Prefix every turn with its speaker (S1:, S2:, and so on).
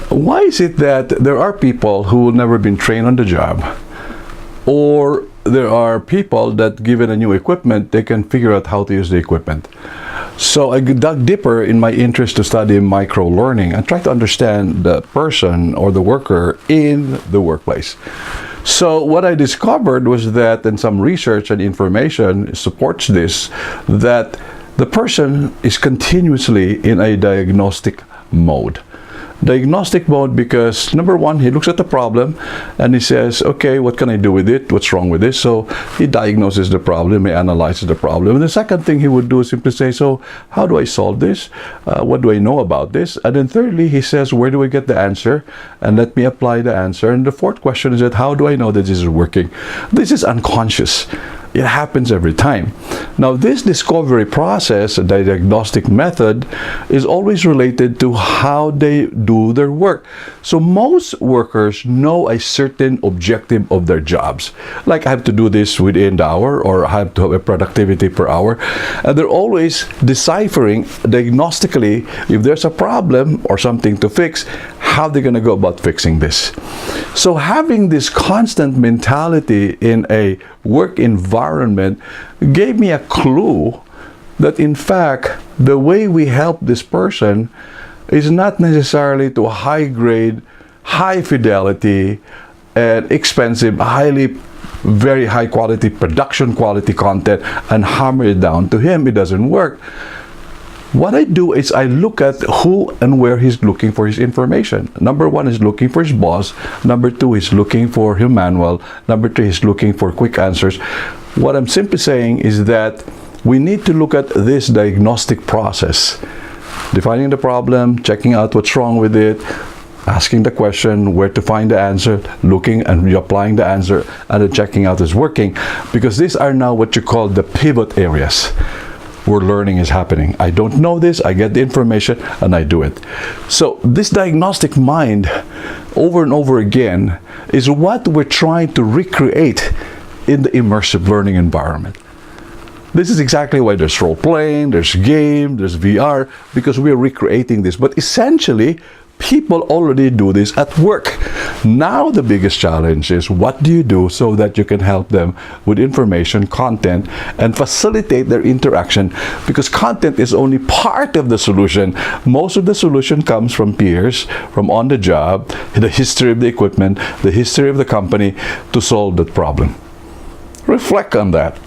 S1: Why is it that there are people who have never been trained on the job, or there are people that given a new equipment, they can figure out how to use the equipment? So I dug deeper in my interest to study microlearning and try to understand the person or the worker in the workplace. So what I discovered was that, and some research and information supports this, that the person is continuously in a diagnostic mode. Diagnostic mode because, number one, he looks at the problem and he says, okay, what can I do with it? What's wrong with this? So he diagnoses the problem, he analyzes the problem. And the second thing he would do is simply say, so how do I solve this? What do I know about this? And then thirdly, he says, where do I get the answer? And let me apply the answer. And the fourth question is that, how do I know that this is working? This is unconscious. It happens every time. Now, this discovery process, the diagnostic method, is always related to how they do their work. So most workers know a certain objective of their jobs. Like, I have to do this within the hour, or I have to have a productivity per hour. And they're always deciphering diagnostically if there's a problem or something to fix, how they're going to go about fixing this. So having this constant mentality in a work environment gave me a clue that, in fact, the way we help this person is not necessarily to high grade, high fidelity, and expensive, very high quality, production quality content and hammer it down. To him, it doesn't work. What I do is I look at who and where he's looking for his information. Number one is looking for his boss. Number two is looking for his manual. Number three is looking for quick answers. What I'm simply saying is that we need to look at this diagnostic process. Defining the problem, checking out what's wrong with it, asking the question, where to find the answer, looking and applying the answer, and then checking out is working. Because these are now what you call the pivot areas where learning is happening. I don't know this, I get the information, and I do it. So this diagnostic mind, over and over again, is what we're trying to recreate in the immersive learning environment. This is exactly why there's role-playing, there's game, there's VR, because we're recreating this. But essentially, people already do this at work. Now the biggest challenge is, what do you do so that you can help them with information, content, and facilitate their interaction? Because content is only part of the solution. Most of the solution comes from peers, from on the job, the history of the equipment, the history of the company to solve that problem. Reflect on that.